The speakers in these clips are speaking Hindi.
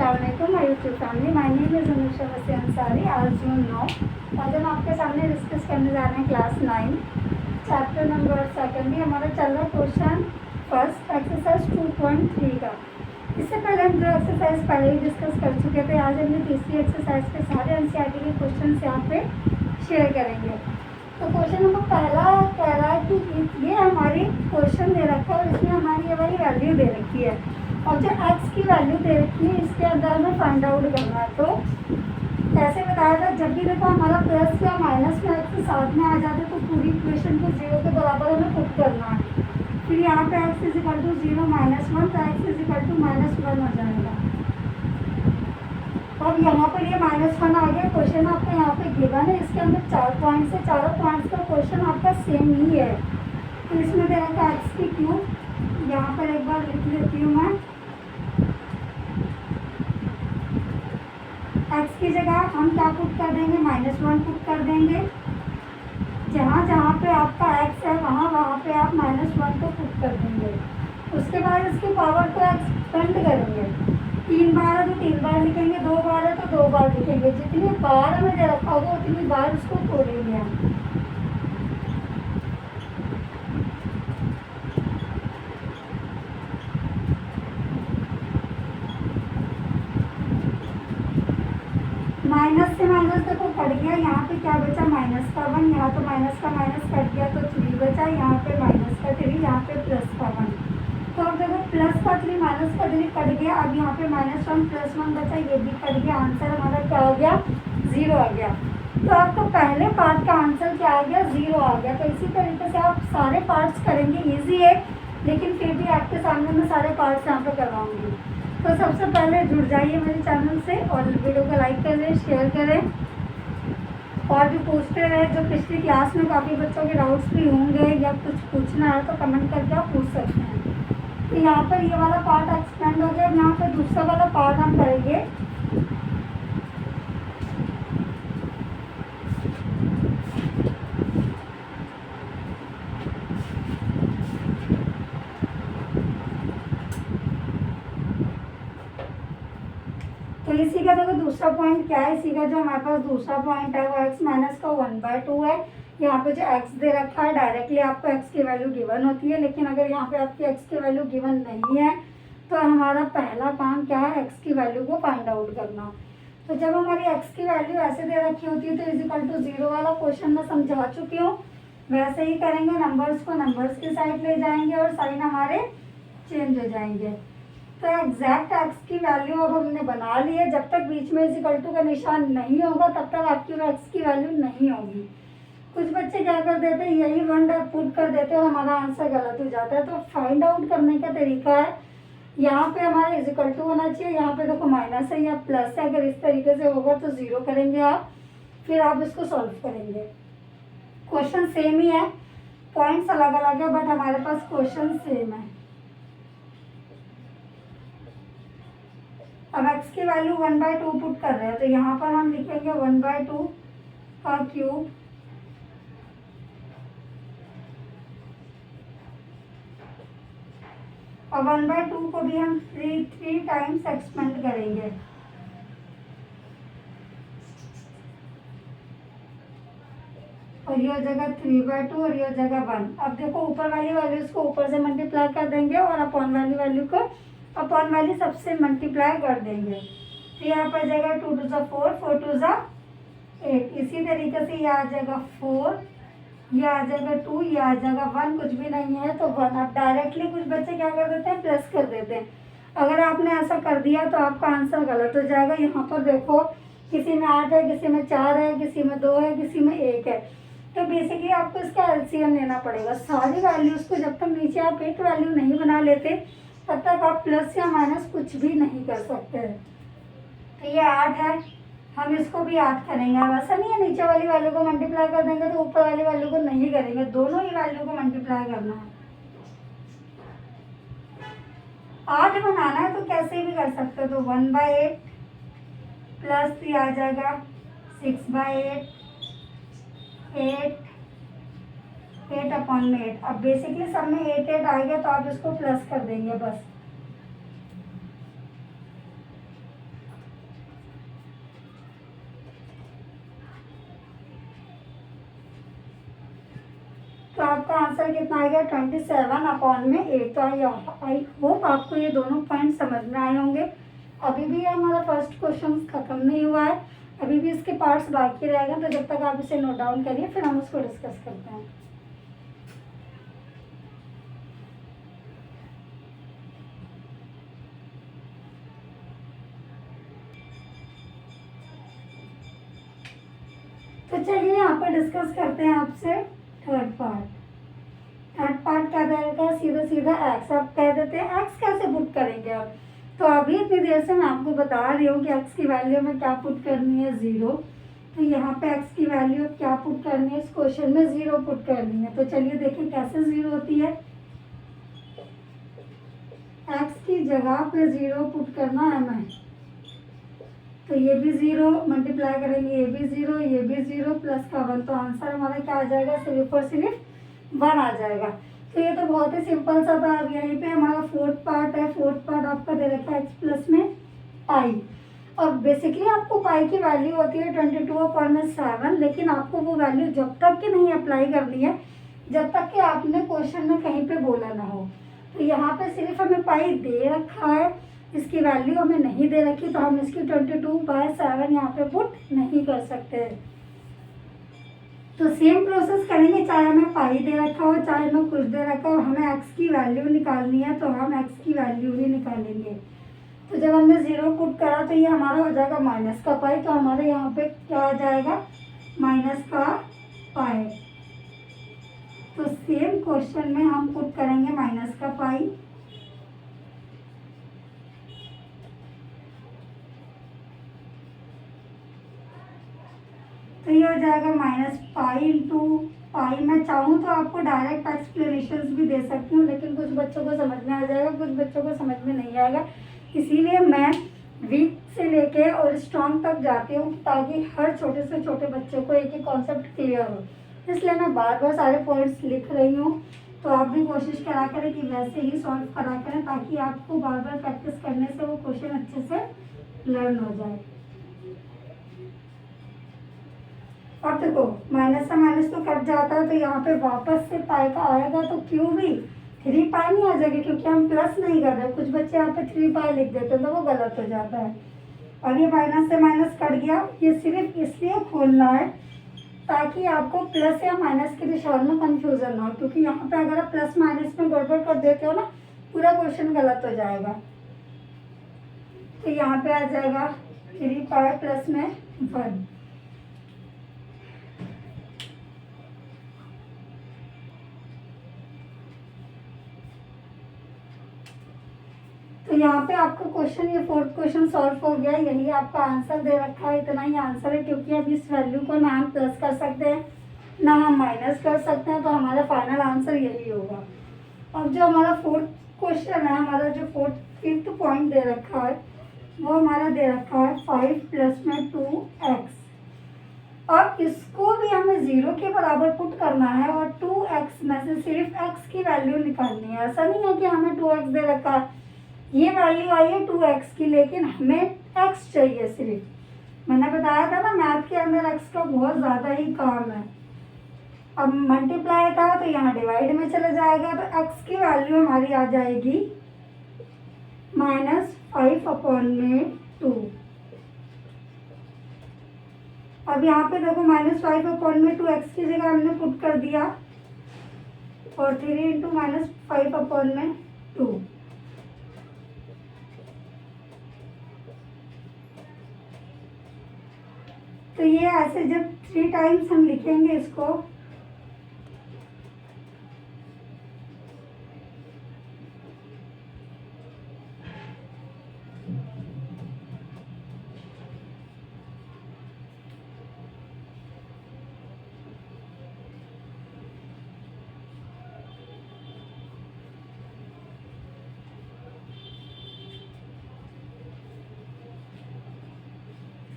अस्सलामुअलैकुम my YouTube family, my name is Anusha वसी अंसारी। आज जून 9। आज हम आपके सामने डिस्कस करने जा रहे हैं क्लास 9 चैप्टर नंबर 2। हमारा चल रहा है क्वेश्चन फर्स्ट एक्सरसाइज 2.3 का। इससे पहले हम जो एक्सरसाइज पहले ही डिस्कस कर चुके थे, आज हमने तीसरी एक्सरसाइज के सारे एनसीईआरटी के क्वेश्चन यहाँ पे शेयर करेंगे। तो क्वेश्चन नंबर पहला कह रहा है कि ये हमारी क्वेश्चन दे रखा है और इसमें हमारी ये वाली वैल्यू दे रखी है और जो x की वैल्यू दे रखी है इसके अंदर हमें फाइंड आउट करना है। तो कैसे बताया था, जब भी देखो हमारा प्लस या माइनस में x साथ में आ जाते तो पूरी इक्वेशन को 0 के बराबर हमें पुट करना है। फिर यहाँ पे x इज इक्वल टू 0 -1 तो x इज इक्वल टू -1 हो जाएगा। अब यहाँ पर ये -1 आ गया। क्वेश्चन आपको यहाँ पे गिवन है, इसके अंदर 4 पॉइंट्स है, चारों पॉइंट्स का क्वेश्चन आपका सेम ही है। तो इसमें दे रखा है x की क्यूब, यहाँ पर एक बार लिख लेती हूँ मैं। x की जगह हम क्या पुट कर देंगे, -1 पुट कर देंगे। जहाँ जहाँ पे आपका x है वहाँ पे आप -1 को पुट कर देंगे। उसके बाद इसकी पावर को एक्सपेंड करेंगे। 3 बार है तो 3 बार लिखेंगे, 2 बार है तो 2 बार लिखेंगे। जितनी बार हमें दे रखा होगा उतनी बार उसको तोड़ेंगे हम। माइनस से माइनस देखो कट गया, यहाँ पे क्या बचा -1, यहाँ तो माइनस का माइनस कट गया तो 3 बचा, यहाँ पे -3, यहाँ पे +1। तो अब देखो प्लस का 3 माइनस का 3 कट गया। अब यहाँ पे -1 +1 बचा, ये भी कट गया। आंसर हमारा क्या हो गया, 0 आ गया। तो आपको पहले पार्ट का आंसर क्या आ गया, 0 आ गया। तो इसी तरीके से आप सारे पार्ट्स करेंगे। ईजी है लेकिन फिर भी आपके सामने मैं सारे पार्ट्स यहाँ पे करवाऊँगी। तो सबसे पहले जुड़ जाइए मेरे चैनल से और वीडियो को लाइक करें, शेयर करें और भी पूछते रहे। जो पिछली क्लास में काफ़ी बच्चों के डाउट्स भी होंगे या कुछ पूछना है तो कमेंट करके आप पूछ सकते हैं। तो यहाँ पर ये वाला पार्ट एक्सपेंड हो गया। यहाँ पर दूसरा वाला पार्ट हम करेंगे। तो इसी का देखो दूसरा पॉइंट क्या है, इसी का जो हमारे पास दूसरा पॉइंट है वो x माइनस का 1/2 है। यहाँ पे जो x दे रखा है डायरेक्टली आपको x की वैल्यू गिवन होती है, लेकिन अगर यहाँ पे आपकी x की वैल्यू गिवन नहीं है तो हमारा पहला काम क्या है, x की वैल्यू को फाइंड आउट करना। तो जब हमारी x की वैल्यू ऐसे दे रखी होती है तो इजिकल टू 0 वाला क्वेश्चन मैं समझा चुकी हूँ, वैसे ही करेंगे। नंबर्स को नंबर्स की साइड ले जाएंगे और साइन हमारे चेंज हो जाएंगे। तो एग्जैक्ट x की वैल्यू अब हमने बना ली है। जब तक बीच में इक्वल टू का निशान नहीं होगा तब तक आपकी x की वैल्यू नहीं होगी। कुछ बच्चे क्या कर देते हैं, यही वन पुट कर देते हैं और हमारा आंसर गलत हो जाता है। तो फाइंड आउट करने का तरीका है, यहाँ पे हमारा इक्वल टू होना चाहिए, यहाँ पे देखो माइनस है या प्लस है। अगर इस तरीके से होगा तो 0 करेंगे आप, फिर आप इसको सॉल्व करेंगे। क्वेश्चन सेम ही है, पॉइंट्स अलग अलग है बट हमारे पास क्वेश्चन सेम है। अब x की वैल्यू 1/2 पुट कर रहे हैं तो यहाँ पर हम लिखेंगे 1/2 का क्यूब और 1/2 को भी हम 3 टाइम्स एक्सपेंड करेंगे। और यह जगह 3/2 और यह जगह 1। अब देखो ऊपर वाली वैल्यूज को ऊपर से मल्टीप्लाई कर देंगे और अपॉन वाली वैल्यू को अपॉन वाली सबसे मल्टीप्लाई कर देंगे। तो यहाँ पर जाएगा 2 to 4, 4 to 8। इसी तरीके से ये आ जाएगा 4, ये आ जाएगा 2, ये आ जाएगा 1। कुछ भी नहीं है तो 1। अब डायरेक्टली कुछ बच्चे क्या कर देते हैं, प्लस कर देते हैं। अगर आपने ऐसा कर दिया तो आपका आंसर गलत हो जाएगा। यहाँ पर देखो किसी में 8 है, किसी में 4 है, किसी में 2 है, किसी में 1 है। तो बेसिकली आपको इसका एलसीएम लेना पड़ेगा। सारी वैल्यूज़ को जब तक नीचे आप एक वैल्यू नहीं बना लेते तब तक आप प्लस या माइनस कुछ भी नहीं कर सकते। तो ये 8 है, हम इसको भी 8 करेंगे। अब ऐसा नहीं है नीचे वाली वैल्यू को मल्टीप्लाई कर देंगे तो ऊपर वाली वैल्यू को नहीं करेंगे, दोनों ही वैल्यू को मल्टीप्लाई करना है। 8 बनाना है तो कैसे भी कर सकते हो। तो 1/8 प्लस 3 आ जाएगा 6/8, 8/8। अब बेसिकली सब में 8 आएगा तो आप इसको प्लस कर देंगे बस। आंसर कितना आएगा 27/8। तो आई होप आपको ये दोनों पॉइंट समझ में आए होंगे। अभी भी हमारा फर्स्ट क्वेश्चन खत्म नहीं हुआ है, अभी भी इसके पार्ट्स बाकी रहेगा। तो जब तक आप इसे नोट डाउन करिए फिर हम उसको डिस्कस करते हैं। तो चलिए यहाँ पर डिस्कस करते हैं आपसे थर्ड पार्ट। थर्ड पार्ट क्या रहेगा, सीधा सीधा एक्स। आप कह देते हैं एक्स कैसे पुट करेंगे आप। तो अभी इतनी देर से मैं आपको बता रही हूँ कि एक्स की वैल्यू में क्या पुट करनी है, 0। तो यहाँ पे एक्स की वैल्यू क्या पुट करनी है, इस क्वेश्चन में 0 पुट करनी है। तो चलिए देखिए कैसे 0 होती है। एक्स की जगह पे 0 पुट करना है हमें। तो ये भी 0 मल्टीप्लाई करेंगे, ये भी 0, ये भी 0 प्लस का 1। तो आंसर हमारा क्या आ जाएगा, सिर्फ और सिर्फ 1 आ जाएगा। तो ये तो बहुत ही सिंपल सा था। अब यहीं पे हमारा फोर्थ पार्ट है। फोर्थ पार्ट आपका दे रखा है एक्स प्लस में पाई। और बेसिकली आपको पाई की वैल्यू होती है 22/7, लेकिन आपको वो वैल्यू जब तक कि नहीं अप्लाई करनी है जब तक कि आपने क्वेश्चन में कहीं पे बोला ना हो। तो यहाँ पे सिर्फ हमें पाई दे रखा है, इसकी वैल्यू हमें नहीं दे रखी, तो हम इसकी 22/7 यहाँ पे पुट नहीं कर सकते। तो सेम प्रोसेस करेंगे, चाहे हमें पाई दे रखा हो चाहे हमें कुछ दे रखा हो, हमें एक्स की वैल्यू निकालनी है तो हम एक्स की वैल्यू ही निकालेंगे। तो जब हमने 0 पुट करा तो ये हमारा हो जाएगा माइनस का पाई। तो हमारे यहाँ पे क्या आ जाएगा, माइनस का पाई। तो सेम क्वेश्चन में हम पुट करेंगे माइनस का पाई। तो ये हो जाएगा माइनस पाई इंटू पाई। मैं चाहूँ तो आपको डायरेक्ट एक्सप्लेनेशंस भी दे सकती हूँ, लेकिन कुछ बच्चों को समझ में आ जाएगा, कुछ बच्चों को समझ में नहीं आएगा। इसीलिए मैं वीक से लेके और स्ट्रॉन्ग तक जाती हूँ ताकि हर छोटे से छोटे बच्चों को एक एक कॉन्सेप्ट क्लियर हो। इसलिए मैं बार बार सारे पॉइंट्स लिख रही हूँ। तो आप भी कोशिश करा करें कि वैसे ही सॉल्व करा करें, ताकि आपको बार बार प्रैक्टिस करने से वो क्वेश्चन अच्छे से लर्न हो जाए। अब देखो माइनस से माइनस तो कट जाता है, तो यहाँ पे वापस से पाई का आएगा तो क्यों भी 3 पाई नहीं आ जाएगी, क्योंकि हम प्लस नहीं कर रहे। कुछ बच्चे यहाँ पे 3 पाई लिख देते हैं तो वो गलत हो जाता है। और ये माइनस से माइनस कट गया। ये सिर्फ इसलिए खोलना है ताकि आपको प्लस या माइनस के निशान में कंफ्यूजन ना हो, क्योंकि यहाँ पे अगर आप प्लस माइनस में गड़बड़ कर देते हो ना, पूरा क्वेश्चन गलत हो जाएगा। तो यहाँ पे आ जाएगा 3 पाई प्लस में 1। तो यहाँ पे आपका क्वेश्चन, ये फोर्थ क्वेश्चन सॉल्व हो गया। यही आपका आंसर दे रखा है, इतना ही आंसर है, क्योंकि अब इस वैल्यू को ना हम प्लस कर सकते हैं ना हम माइनस कर सकते हैं। तो हमारा फाइनल आंसर यही होगा। अब जो हमारा फोर्थ क्वेश्चन है, हमारा जो फिफ्थ पॉइंट दे रखा है वो हमारा दे रखा है 5 प्लस में 2x। अब इसको भी हमें 0 के बराबर पुट करना है और 2x में से सिर्फ x की वैल्यू निकालनी है। ऐसा नहीं है कि हमें 2x दे रखा है, ये वैल्यू आई है 2x की, लेकिन हमें x चाहिए सिर्फ। मैंने बताया था ना मैथ के अंदर x का बहुत ज़्यादा ही काम है। अब मल्टीप्लाई था तो यहाँ डिवाइड में चला जाएगा, तो x की वैल्यू हमारी आ जाएगी -5/2। अब यहाँ पे देखो -5/2 x की जगह हमने पुट कर दिया और 3 × -5/2। तो ये ऐसे जब 3 टाइम्स हम लिखेंगे इसको,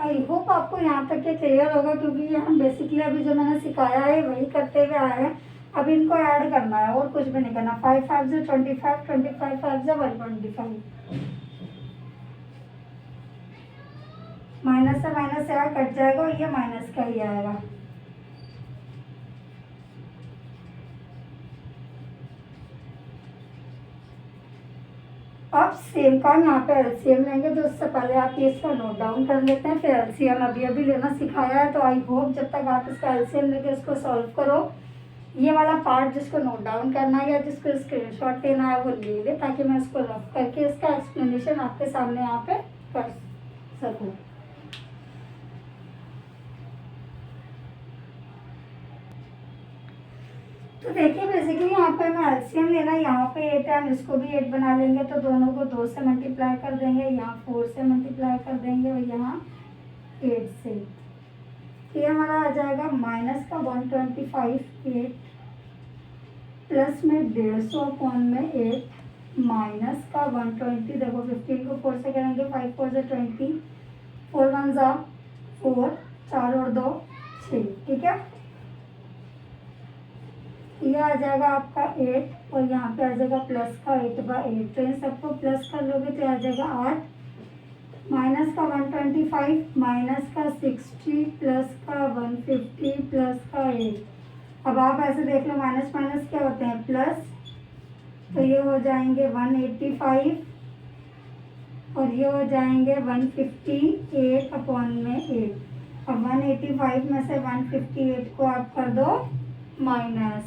आई होप आपको यहाँ तक के क्लियर होगा, क्योंकि ये हम बेसिकली अभी जो मैंने सिखाया है वही करते हुए आए हैं। अब इनको ऐड करना है और कुछ भी नहीं करना। 5 5 से 25, 25 5 से 125। माइनस से माइनस यहाँ कट जाएगा और ये माइनस का ही आएगा। अब सेम काम यहाँ पे एलसीएम लेंगे, तो उससे पहले आप ये इसका नोट डाउन कर लेते हैं, फिर एलसीएम अभी अभी लेना सिखाया है, तो आई होप जब तक आप इसका एलसीएम लेके इसको सॉल्व करो, ये वाला पार्ट जिसको नोट डाउन करना है या जिसको स्क्रीनशॉट लेना है वो ले ले, ताकि मैं इसको रफ करके इसका एक्सप्लेनेशन आपके सामने यहाँ पे कर सकूँ। तो देखिए बेसिकली यहाँ पे हमें एलसीएम लेना है, यहाँ पे 8 है, हम इसको भी 8 बना लेंगे, तो दोनों को 2 से मल्टीप्लाई कर देंगे, यहाँ 4 से मल्टीप्लाई कर देंगे और यहाँ 8 से। ये हमारा आ जाएगा माइनस का 125 8 प्लस में 150 अपॉन में 8 माइनस का 120, देखो 15 को 4 से करेंगे, 5 4 से 20, 4 1 जा 4, 4 और 2 6, ठीक है। ये आ जाएगा आपका 8 और यहाँ पे आ जाएगा प्लस का 8/8, तो इन सबको प्लस कर लोगे तो आ जाएगा 8 माइनस का 125 माइनस का 60 प्लस का 150 प्लस का 8। अब आप ऐसे देख लो माइनस माइनस क्या होते हैं प्लस, तो ये हो जाएंगे 185 और ये हो जाएंगे 158 अपॉन में 8। अब 185 में से 158 को आप कर दो माइनस,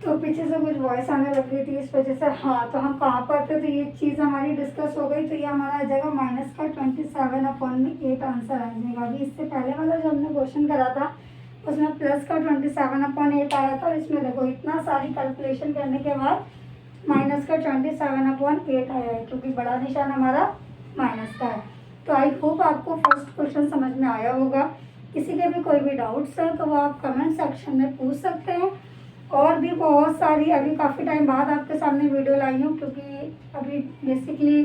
तो पीछे से कुछ वॉइस आने लग रही थी इस वजह से। हाँ, तो हम कहाँ पर थे, तो ये चीज़ हमारी डिस्कस हो गई, तो ये हमारा आ जाएगा माइनस का 27 अपॉन में 8 आंसर आ जाएगा। अभी इससे पहले वाला जो हमने क्वेश्चन करा था उसमें प्लस का 27 अपॉन 8 आया था, और इसमें देखो इतना सारी कैलकुलेशन करने के बाद माइनस का 27 अपॉन 8 आया है, क्योंकि बड़ा निशान हमारा माइनस का है। तो आई होप आपको फर्स्ट क्वेश्चन समझ में आया होगा। किसी के भी कोई भी डाउट्स है तो वो आप कमेंट सेक्शन में पूछ सकते हैं। और भी बहुत सारी, अभी काफ़ी टाइम बाद आपके सामने वीडियो लाई हूँ, क्योंकि अभी बेसिकली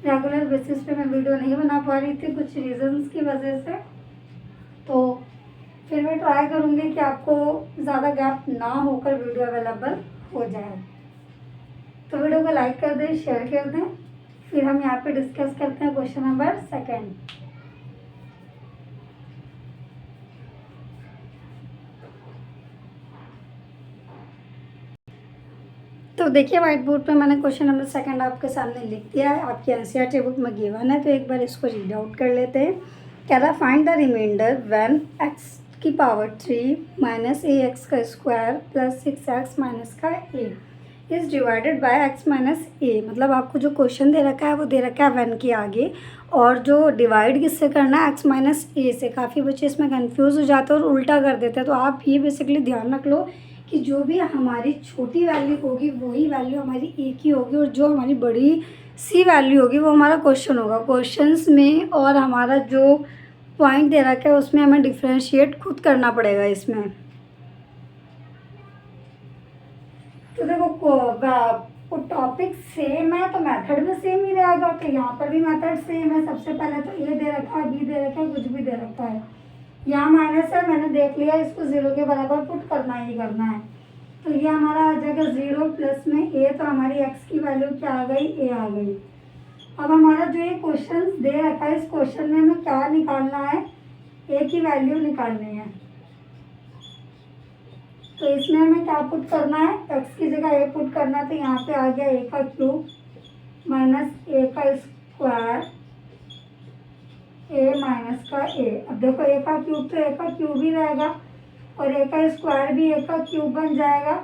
रेगुलर बेसिस पे मैं वीडियो नहीं बना पा रही थी कुछ रीजंस की वजह से। तो फिर मैं ट्राई करूँगी कि आपको ज़्यादा गैप ना होकर वीडियो अवेलेबल हो जाए। तो वीडियो को लाइक कर दें, शेयर कर दें। फिर हम यहाँ पे डिस्कस करते हैं क्वेश्चन नंबर 2। तो देखिए व्हाइट बोर्ड पे मैंने क्वेश्चन नंबर 2 आपके सामने लिख दिया है, आपकी एनसीईआरटी बुक में गिवन है, तो एक बार इसको रीड आउट कर लेते हैं। कह रहा find the remainder when x की पावर 3 माइनस ax का स्क्वायर प्लस 6x माइनस का a is divided by x minus a। मतलब आपको जो क्वेश्चन दे रखा है वो दे रखा है व्हेन के आगे, और जो डिवाइड किससे करना है x माइनस a से। काफ़ी बच्चे इसमें कंफ्यूज हो जाते हैं और उल्टा कर देते हैं, तो आप ये बेसिकली ध्यान रख लो कि जो भी हमारी छोटी वैल्यू होगी वही वैल्यू हमारी ए की होगी, और जो हमारी बड़ी सी वैल्यू होगी वो हमारा क्वेश्चन होगा। क्वेश्चंस में और हमारा जो पॉइंट दे रखा है उसमें हमें डिफ्रेंशिएट खुद करना पड़ेगा इसमें। तो देखो टॉपिक सेम है तो मेथड भी सेम ही रहेगा, तो यहाँ पर भी मेथड सेम है। सबसे पहले तो ए दे रखा है, बी दे रखा है, कुछ भी दे रखा है। यहाँ माइनस है, मैंने देख लिया, इसको 0 के बराबर पुट करना ही करना है। तो ये हमारा आ जाएगा 0 प्लस में a, तो हमारी x की वैल्यू क्या आ गई, a आ गई। अब हमारा जो ये क्वेश्चन दे रखा है, इस क्वेश्चन में हमें क्या निकालना है, a की वैल्यू निकालनी है। तो इसमें हमें क्या पुट करना है, x की जगह a पुट करना है, तो यहाँ पे आ गया a का क्यूब माइनस a का स्क्वायर a माइनस का a। अब देखो a का क्यूब तो a का क्यूब ही रहेगा, और a का स्क्वायर भी a का क्यूब बन जाएगा,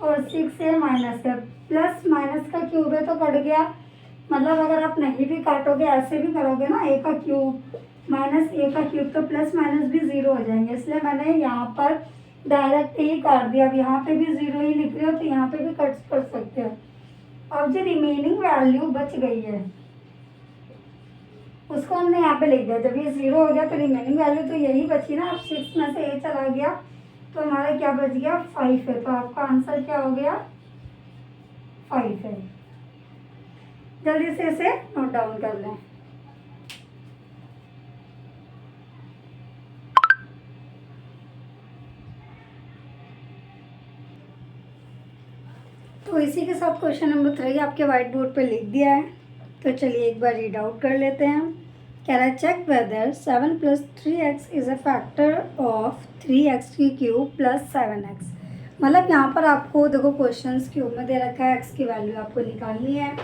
और 6a माइनस है, प्लस माइनस का क्यूब है तो कट गया। मतलब अगर आप नहीं भी काटोगे, ऐसे भी करोगे ना, a का क्यूब माइनस a का क्यूब, तो प्लस माइनस भी 0 हो जाएंगे, इसलिए मैंने यहाँ पर डायरेक्ट ही काट दिया। अब यहाँ पे भी 0 ही लिख रहे हो तो यहाँ पे भी कट कर सकते हो। अब जो रिमेनिंग वैल्यू बच गई है उसको हमने यहाँ पे लिख दिया। जब ये 0 हो गया तो रिमेनिंग वैल्यू तो यही बची ना। अब 6 में से a चला गया तो हमारा क्या बच गया, 5 है। तो आपका आंसर क्या हो गया, 5 है। जल्दी से इसे नोट डाउन कर लें। तो इसी के साथ क्वेश्चन नंबर 3 आपके व्हाइट बोर्ड पे लिख दिया है, तो चलिए एक बार रीड आउट कर लेते हैं। कह रहा है check whether 7 + 3x is a factor of 3x³ plus 7x। मतलब यहाँ पर आपको देखो क्वेश्चन क्यूब में दे रखा है x की वैल्यू आपको निकालनी है।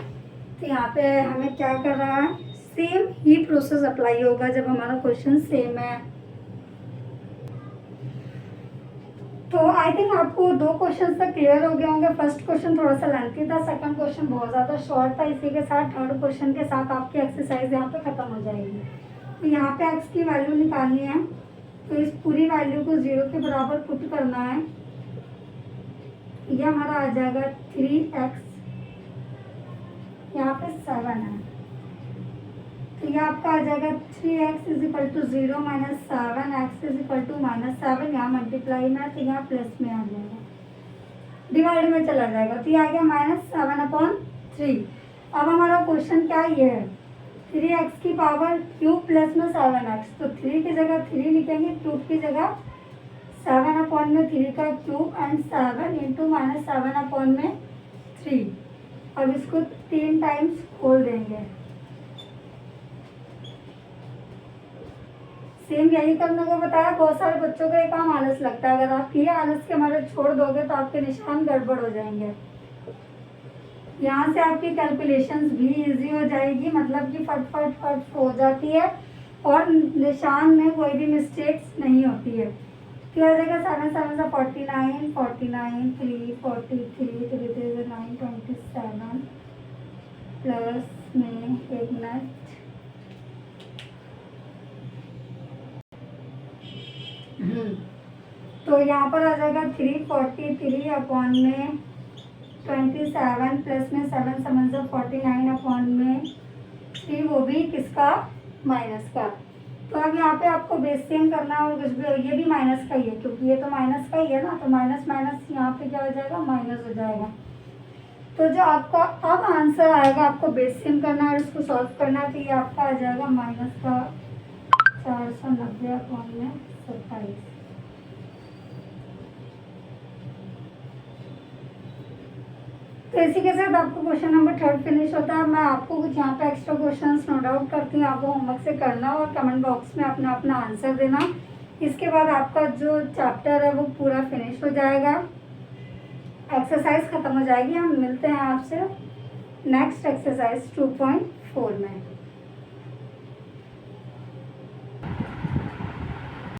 तो यहाँ पे हमें क्या कर रहा है, सेम ही प्रोसेस अप्लाई होगा जब हमारा क्वेश्चन सेम है। तो आई थिंक आपको 2 क्वेश्चन तक क्लियर हो गए होंगे। फर्स्ट क्वेश्चन थोड़ा सा लेंथी था, सेकंड क्वेश्चन बहुत ज़्यादा शॉर्ट था। इसी के साथ थर्ड क्वेश्चन के साथ आपकी एक्सरसाइज यहाँ पे ख़त्म हो जाएगी। तो यहाँ पे x की वैल्यू निकालनी है, तो इस पूरी वैल्यू को 0 के बराबर पुट करना है। ये हमारा आ जाएगा 3x, यहाँ पे 7 है, तो ये आपका आ जाएगा 3x is equal to 0 minus 7x is equal to minus 7। यहाँ मल्टीप्लाई में तो यहाँ प्लस में आ जाएगा, डिवाइड में चला जाएगा, तो ये आ गया -7/3। अब हमारा क्वेश्चन क्या ये है, 3x की पावर क्यूब प्लस में 7x। तो 3 की जगह 3 लिखेंगे, क्यूब की जगह 7/3 का क्यूब एंड 7 इंटू -7/3। अब इसको 3 टाइम्स खोल देंगे। सेम यही करने को बताया। बहुत सारे बच्चों को ये काम आलस लगता है, अगर आप ये आलस के मारे छोड़ दोगे तो आपके निशान गड़बड़ हो जाएंगे। यहाँ से आपकी कैलकुलेशंस भी इजी हो जाएगी, मतलब कि फट फट फट हो जाती है और निशान में कोई भी मिस्टेक्स नहीं होती है। क्या हो जाएगा, 7 7 से 49, 49 3 43 3 3 9 27 प्लस में 1 मिनट तो यहाँ पर आ जाएगा 343 अपॉन में 27 प्लस में 7 7 से 49 अपॉन में 3, वो भी किसका, माइनस का। तो अब यहाँ पे आपको बेस सेम करना है और कुछ भी, ये भी माइनस का ही है क्योंकि ये तो माइनस का ही है ना, तो माइनस माइनस यहाँ पे क्या हो जाएगा, माइनस हो जाएगा। तो जो आपका अब आंसर आएगा, आपको बेस सेम करना है और इसको सॉल्व करना है, तो ये आपका आ जाएगा माइनस का 490 अपॉन में 27। तो इसी के साथ आपको क्वेश्चन नंबर 3 फिनिश होता है। मैं आपको कुछ यहाँ पे एक्स्ट्रा क्वेश्चंस नोट आउट करती हूँ, आपको होमवर्क से करना और कमेंट बॉक्स में अपना अपना आंसर देना। इसके बाद आपका जो चैप्टर है वो पूरा फिनिश हो जाएगा, एक्सरसाइज ख़त्म हो जाएगी। हम मिलते हैं आपसे नेक्स्ट एक्सरसाइज 2.4 में।